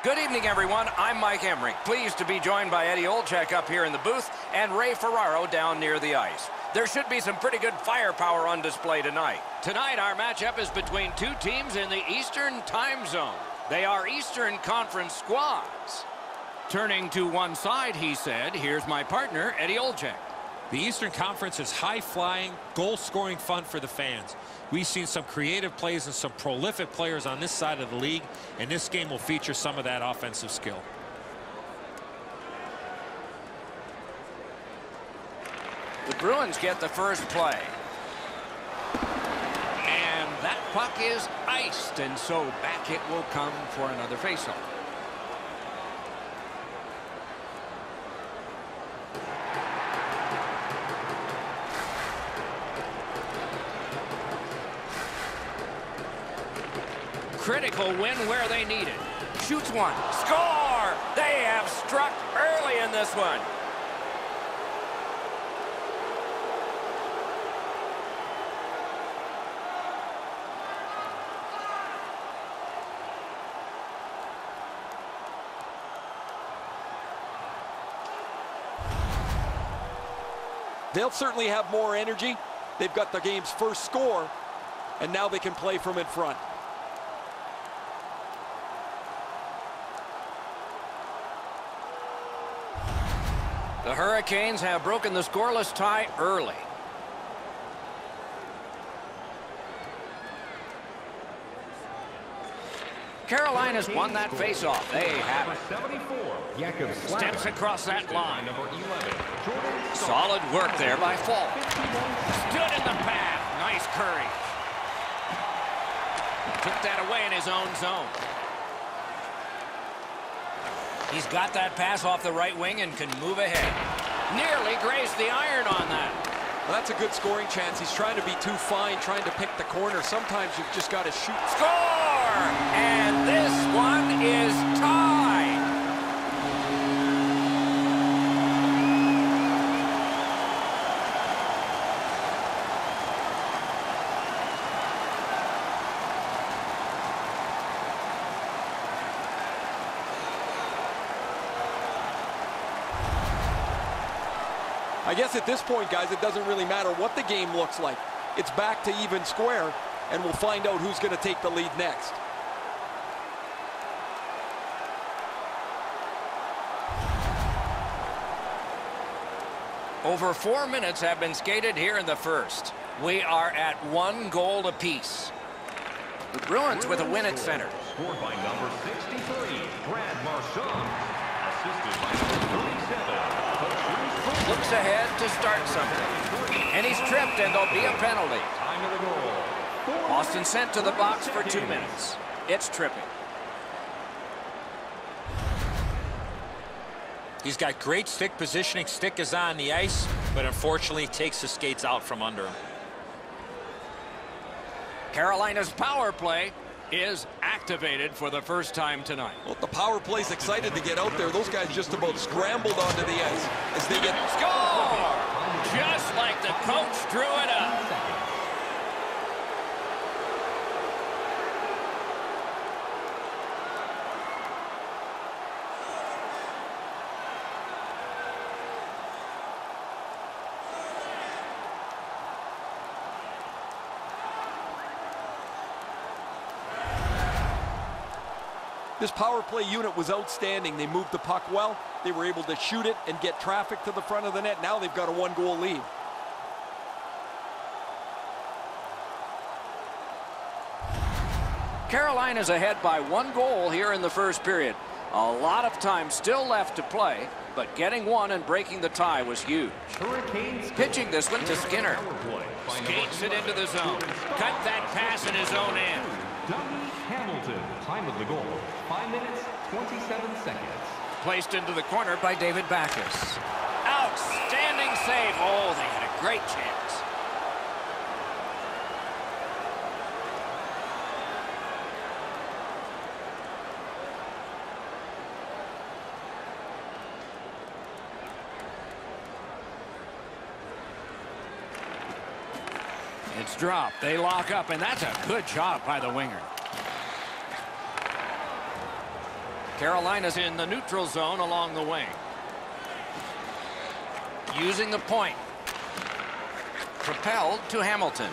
Good evening, everyone. I'm Mike Emmerich. Pleased to be joined by Eddie Olczyk up here in the booth and Ray Ferraro down near the ice. There should be some pretty good firepower on display tonight. Tonight, our matchup is between two teams in the Eastern time zone. They are Eastern Conference squads. Turning to one side, he said, here's my partner, Eddie Olczyk. The Eastern Conference is high-flying, goal-scoring fun for the fans. We've seen some creative plays and some prolific players on this side of the league, and this game will feature some of that offensive skill. The Bruins get the first play. And that puck is iced, and so back it will come for another faceoff. Critical win where they need it. Shoots one. Score! They have struck early in this one. They'll certainly have more energy. They've got the game's first score, and now they can play from in front. The Hurricanes have broken the scoreless tie early. Carolina's won that faceoff. They have it. Steps across that line. Solid work there by Fall. Stood in the path. Nice courage. Took that away in his own zone. He's got that pass off the right wing and can move ahead. Nearly grazed the iron on that. Well, that's a good scoring chance. He's trying to be too fine, trying to pick the corner. Sometimes you've just got to shoot. Score! And this one is tied. I guess at this point, guys, it doesn't really matter what the game looks like. It's back to even square, and we'll find out who's going to take the lead next. Over 4 minutes have been skated here in the first. We are at 1 goal apiece. The Bruins with a win at center. Scored by number 63, Brad Marchand. Assisted by number 37. Looks ahead to start something. And he's tripped, and there'll be a penalty. Time of the goal. Austin sent to the box for 2 minutes. It's tripping. He's got great stick positioning. Stick is on the ice, but unfortunately takes the skates out from under him. Carolina's power play is activated for the first time tonight. Well, the power play's excited to get out there. Those guys just about scrambled onto the ice as they get... Score! Just like the coach drew it up. This power play unit was outstanding. They moved the puck well. They were able to shoot it and get traffic to the front of the net. Now they've got a 1-goal lead. Carolina's ahead by 1 goal here in the first period. A lot of time still left to play, but getting one and breaking the tie was huge. Pitching this one to Skinner. Skates it into the zone. Cut that pass in his own end. Hamilton, time of the goal, 5 minutes, 27 seconds. Placed into the corner by David Backes. Outstanding save. Oh, they had a great chance. It's dropped. They lock up, and that's a good job by the winger. Carolina's in the neutral zone along the wing. Using the point. Propelled to Hamilton.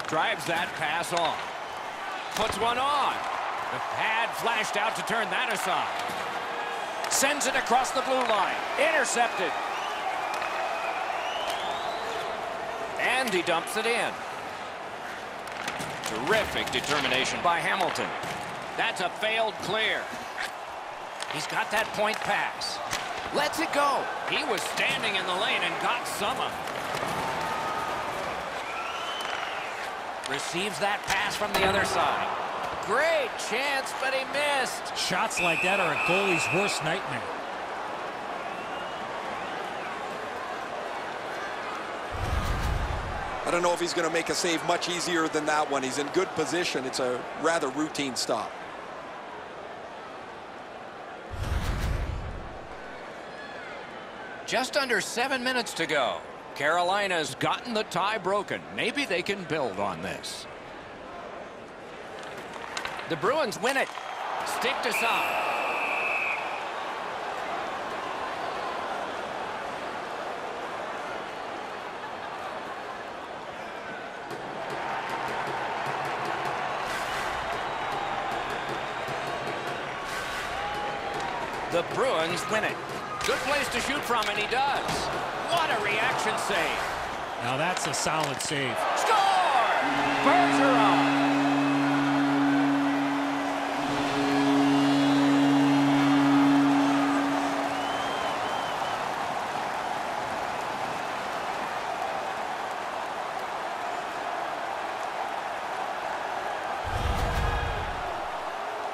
Drives that pass on. Puts one on. The pad flashed out to turn that aside. Sends it across the blue line. Intercepted. And he dumps it in. Terrific determination by Hamilton. That's a failed clear. He's got that point pass. Lets it go. He was standing in the lane and got some of it. Receives that pass from the other side. Great chance, but he missed. Shots like that are a goalie's worst nightmare. I don't know if he's going to make a save much easier than that one. He's in good position. It's a rather routine stop. Just under 7 minutes to go. Carolina's gotten the tie broken. Maybe they can build on this. The Bruins win it. Stick to side. The Bruins win it. Good place to shoot from, and he does. What a reaction save. Now that's a solid save. Score! Bergeron!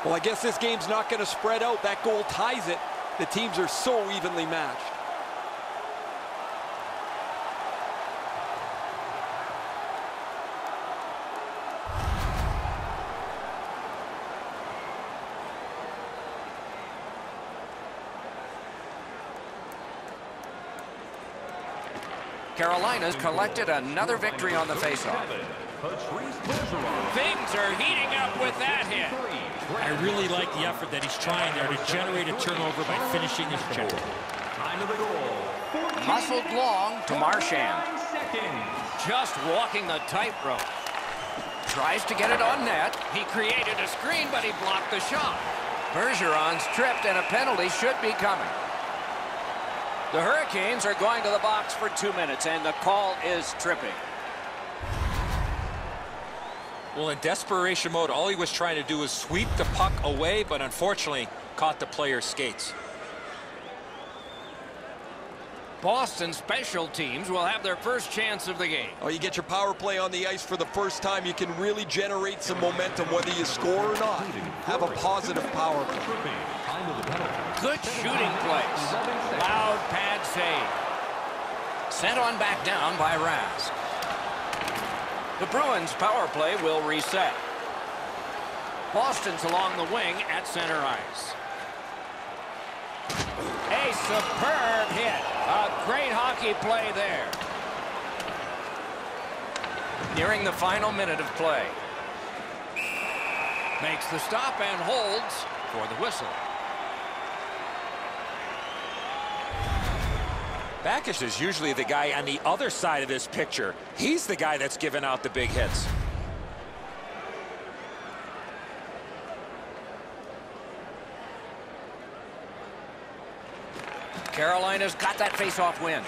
Well, I guess this game's not going to spread out. That goal ties it. The teams are so evenly matched. Carolina's collected another victory on the faceoff. Things are heating up with that hit. I really like the effort that he's trying there to generate a turnover by finishing his check. Muscled long to Marchand. Just walking the tightrope. Tries to get it on net. He created a screen, but he blocked the shot. Bergeron's tripped, and a penalty should be coming. The Hurricanes are going to the box for 2 minutes, and the call is tripping. Well, in desperation mode, all he was trying to do was sweep the puck away, but unfortunately caught the player's skates. Boston special teams will have their first chance of the game. Oh, you get your power play on the ice for the first time. You can really generate some momentum, whether you score or not. Have a positive power play. Good shooting place. Loud pad save. Sent on back down by Rask. The Bruins power play will reset. Boston's along the wing at center ice. A superb hit. A great hockey play there. Nearing the final minute of play. Makes the stop and holds for the whistle. Backes is usually the guy on the other side of this picture. He's the guy that's giving out the big hits. Carolina's got that face-off win.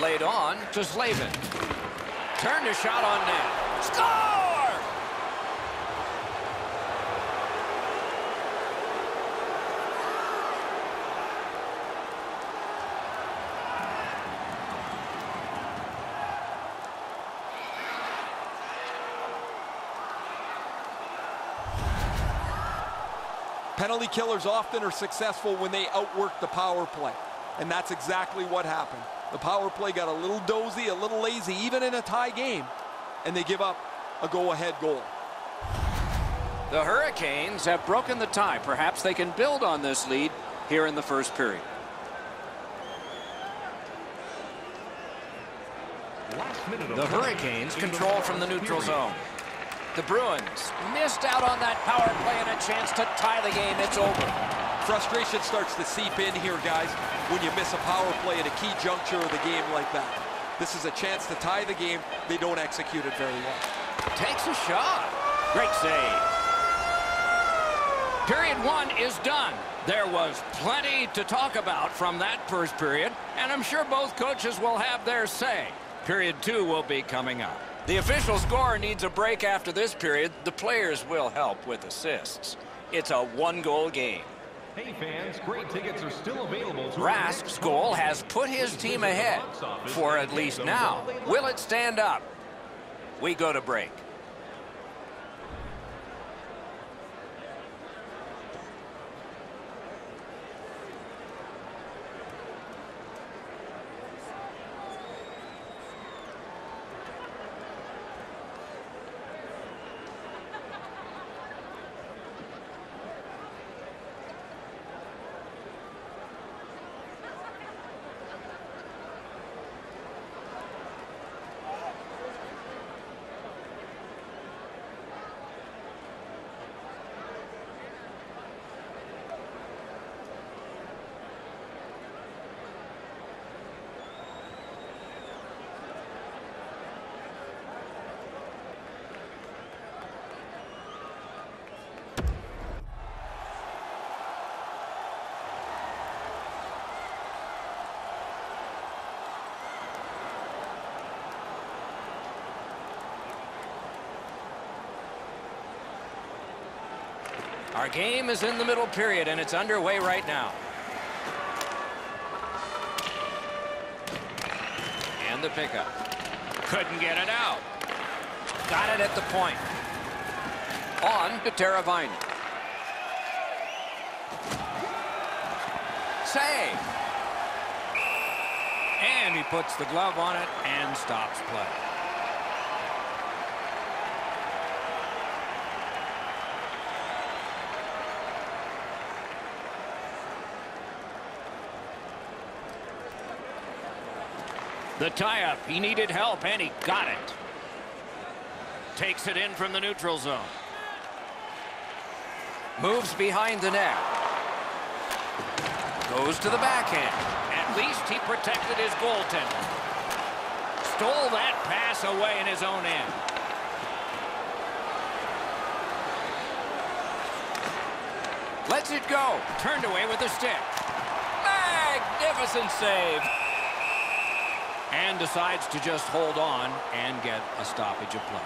Laid on to Slavin. Turned a shot on net. Score! Penalty killers often are successful when they outwork the power play. And that's exactly what happened. The power play got a little dozy, a little lazy, even in a tie game. And they give up a go-ahead goal. The Hurricanes have broken the tie. Perhaps they can build on this lead here in the first period. The Hurricanes control from the neutral zone. The Bruins missed out on that power play, and a chance to tie the game. It's over. Frustration starts to seep in here, guys, when you miss a power play at a key juncture of the game like that. This is a chance to tie the game. They don't execute it very well. Takes a shot. Great save. Period 1 is done. There was plenty to talk about from that first period, and I'm sure both coaches will have their say. Period 2 will be coming up. The official score needs a break after this period. The players will help with assists. It's a one-goal game. Hey fans, great tickets are still available. Rask's goal has put his team ahead, for at least now. Will it stand up? We go to break. Our game is in the middle period, and it's underway right now. And the pickup. Couldn't get it out. Got it at the point. On to Teravainen. Save. And he puts the glove on it and stops play. The tie-up, he needed help, and he got it. Takes it in from the neutral zone. Moves behind the net. Goes to the backhand. At least he protected his goaltender. Stole that pass away in his own end. Lets it go. Turned away with the stick. Magnificent save. And decides to just hold on and get a stoppage of play.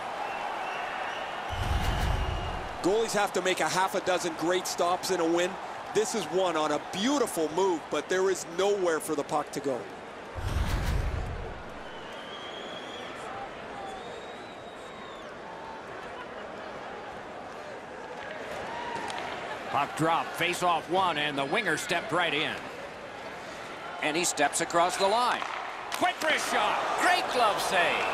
Goalies have to make a half a dozen great stops in a win. This is one on a beautiful move, but there is nowhere for the puck to go. Puck drop, face off one, and the winger stepped right in. And he steps across the line. Quick wrist shot. Great glove save.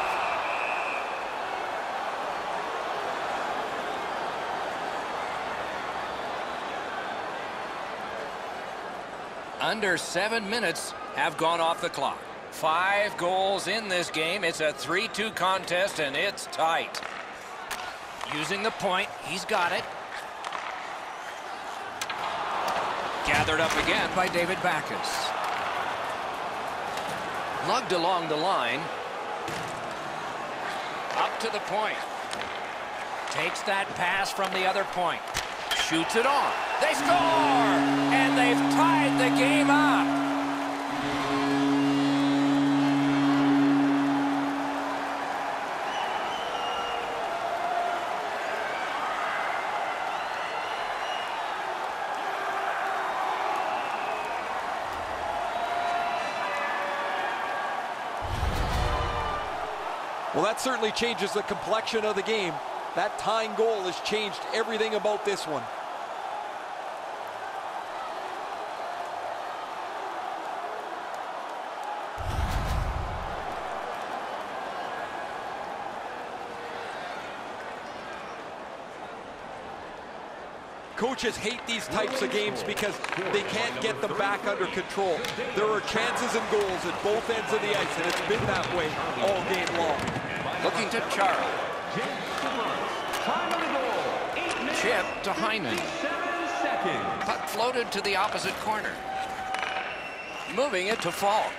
Under 7 minutes have gone off the clock. 5 goals in this game. It's a 3-2 contest, and it's tight. Using the point, he's got it. Gathered up again by David Backes. Lugged along the line. Up to the point. Takes that pass from the other point. Shoots it on. They score! And they've tied the game up. Well, that certainly changes the complexion of the game. That tying goal has changed everything about this one. Coaches hate these types of games because they can't get them back under control. There are chances and goals at both ends of the ice, and it's been that way all game long. Looking to Chara. chip to Hyman. 7 seconds. Puck floated to the opposite corner. Moving it to Falk.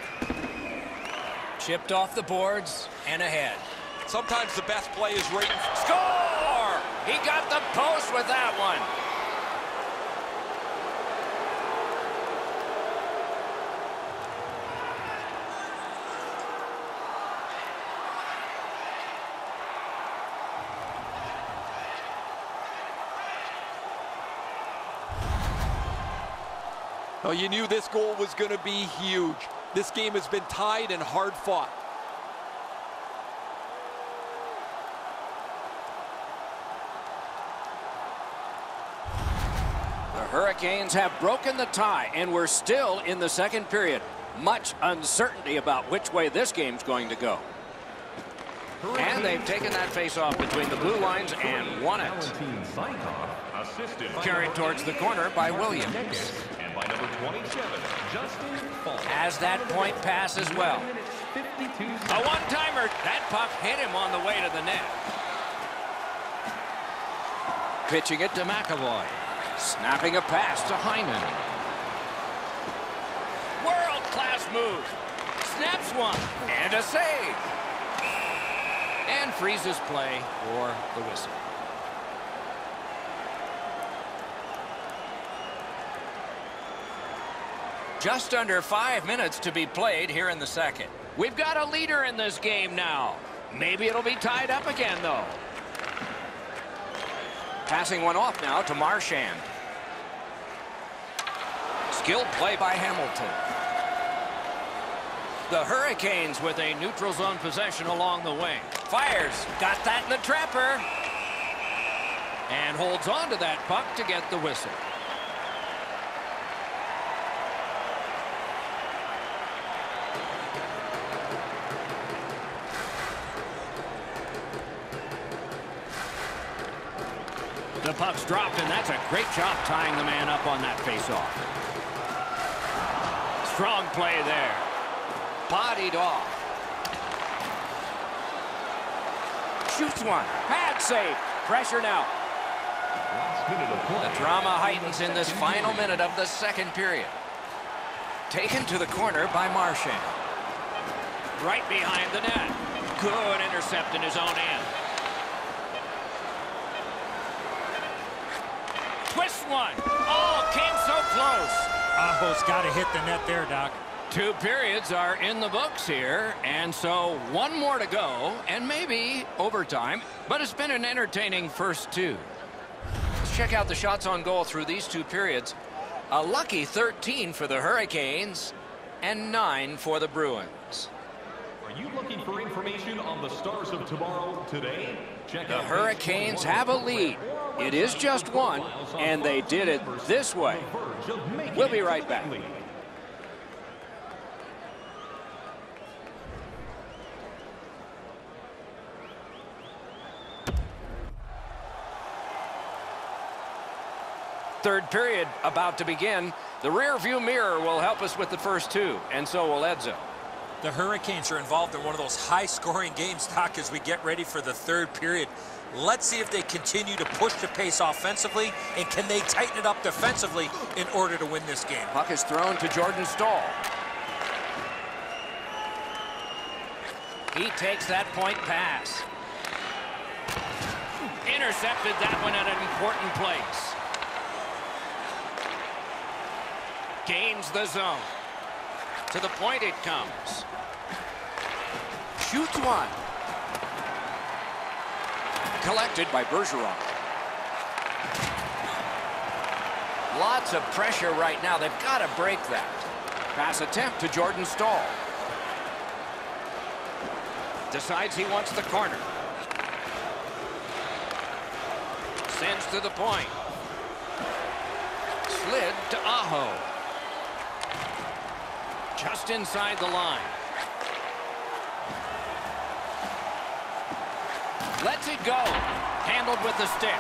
Chipped off the boards and ahead. Sometimes the best play is right in front. Score! He got the post with that one. Well, you knew this goal was going to be huge. This game has been tied and hard fought. The Hurricanes have broken the tie, and we're still in the second period. Much uncertainty about which way this game's going to go. And they've taken that face-off between the blue lines and won it. Carried towards the corner by Williams. And by number 27, Justin Falk. Has that point pass as well. A one-timer. That puck hit him on the way to the net. Pitching it to McAvoy. Snapping a pass to Hyman. World-class move. Snaps one. And a save. And freezes play for the whistle. Just under 5 minutes to be played here in the second. We've got a leader in this game now. Maybe it'll be tied up again, though. Passing one off now to Marchand. Skilled play by Hamilton. The Hurricanes with a neutral zone possession along the wing. Fires. Got that in the trapper. And holds on to that puck to get the whistle. The puck's dropped, and that's a great job tying the man up on that faceoff. Strong play there. Bodied off. Shoots one. Pad save. Pressure now. The drama heightens in this final minute of the second period. Taken to the corner by Marchand. Right behind the net. Good intercept in his own end. Twist one. Oh, came so close. Aho's got to hit the net there, Doc. 2 periods are in the books here, and so one more to go, and maybe overtime, but it's been an entertaining first 2. Let's check out the shots on goal through these 2 periods. A lucky 13 for the Hurricanes and 9 for the Bruins. Are you looking for information on the Stars of tomorrow today? Check The out Hurricanes have a lead. It is just 1, and they did it this way. We'll be right back. Third period about to begin. The rear view mirror will help us with the first 2, and so will Edzo. The Hurricanes are involved in one of those high-scoring games, Doc, as we get ready for the third period. Let's see if they continue to push the pace offensively, and can they tighten it up defensively in order to win this game. Puck is thrown to Jordan Staal. He takes that point pass. Intercepted that one at an important place. Gains the zone. To the point it comes. Shoots one. Collected by Bergeron. Lots of pressure right now. They've got to break that. Pass attempt to Jordan Staal. Decides he wants the corner. Sends to the point. Slid to Aho. Just inside the line. Lets it go. Handled with the stick.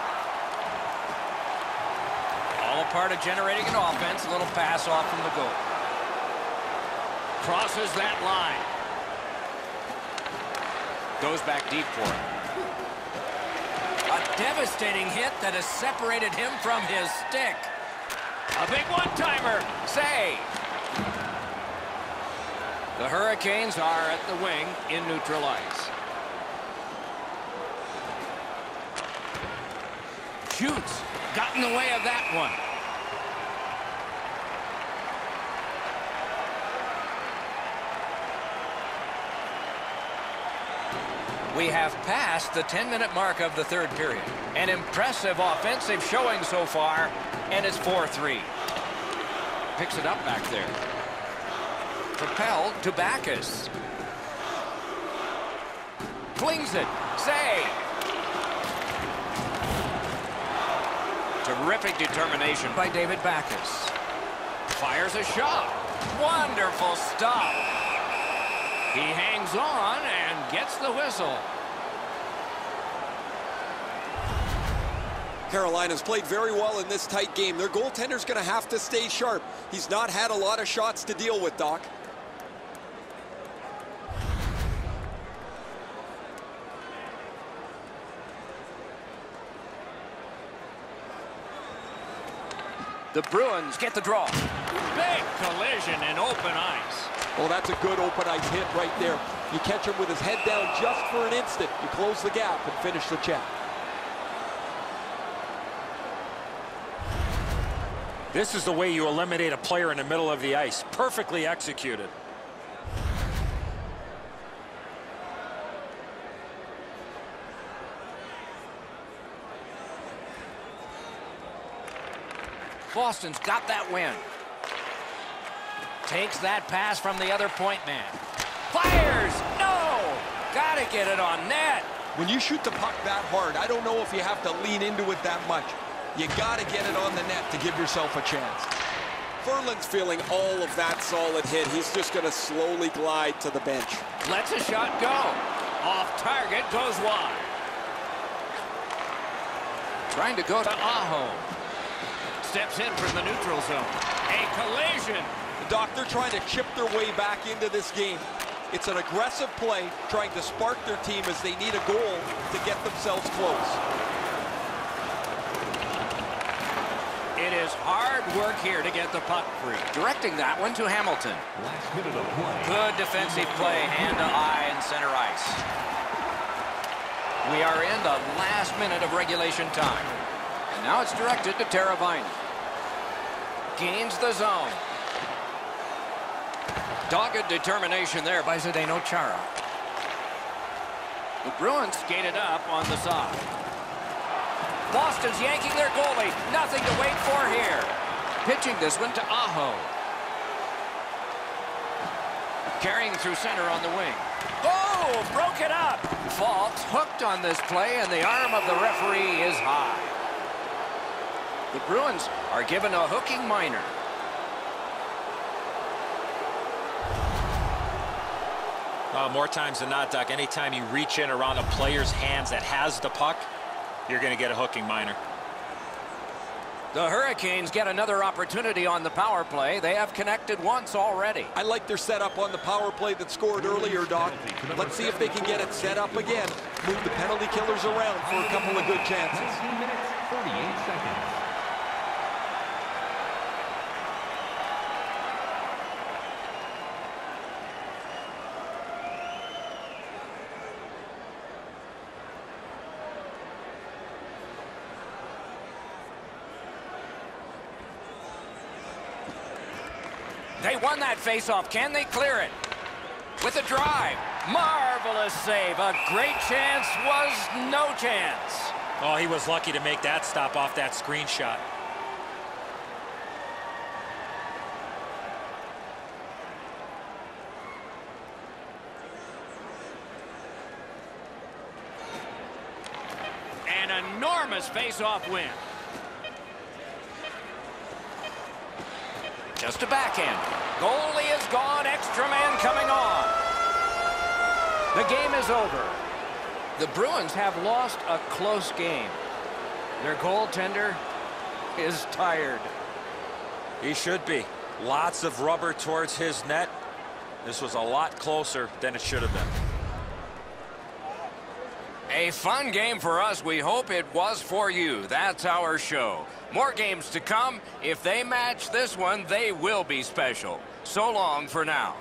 All a part of generating an offense. A little pass off from the goal. Crosses that line. Goes back deep for it. A A devastating hit that has separated him from his stick. A big one-timer. Save. The Hurricanes are at the wing in neutral ice. Shoots. Got in the way of that one. We have passed the 10-minute mark of the third period. An impressive offensive showing so far, and it's 4-3. Picks it up back there. Propelled to Backus. Flings it. Save. Terrific determination by David Backus. Fires a shot. Wonderful stop. He hangs on and gets the whistle. Carolina's played very well in this tight game. Their goaltender's going to have to stay sharp. He's not had a lot of shots to deal with, Doc. The Bruins get the draw. Big collision in open ice. Oh, that's a good open ice hit right there. You catch him with his head down just for an instant. You close the gap and finish the check. This is the way you eliminate a player in the middle of the ice. Perfectly executed. Boston's got that win. Takes that pass from the other point man. Fires! No! Gotta get it on net. When you shoot the puck that hard, I don't know if you have to lean into it that much. You gotta get it on the net to give yourself a chance. Ferland's feeling all of that solid hit. He's just gonna slowly glide to the bench. Lets a shot go. Off target, goes wide. Trying to go to Aho. Steps in from the neutral zone. A collision. The Doctor trying to chip their way back into this game. It's an aggressive play, trying to spark their team as they need a goal to get themselves close. It is hard work here to get the puck free. Directing that one to Hamilton. Last minute of play. Good defensive play, hand to eye in center ice. We are in the last minute of regulation time. And now it's directed to Teravainen. Gains the zone. Dogged determination there by Zdeno Chara. The Bruins skated up on the side. Boston's yanking their goalie. Nothing to wait for here. Pitching this one to Aho. Carrying through center on the wing. Oh, broke it up. Falk's hooked on this play, and the arm of the referee is high. The Bruins are given a hooking minor. More times than not, Doc, anytime you reach in around a player's hands that has the puck, you're going to get a hooking minor. The Hurricanes get another opportunity on the power play. They have connected once already. I like their setup on the power play that scored earlier, Doc. Let's see if they can get it set up again. Move the penalty killers around for a couple of good chances. 19 minutes, 48 seconds. They won that faceoff. Can they clear it? With a drive. Marvelous save. A great chance was no chance. Oh, he was lucky to make that stop off that screen shot. An enormous faceoff win. Just a backhand. Goalie is gone. Extra man coming on. The game is over. The Bruins have lost a close game. Their goaltender is tired. He should be. Lots of rubber towards his net. This was a lot closer than it should have been. A fun game for us. We hope it was for you. That's our show. More games to come. If they match this one, they will be special. So long for now.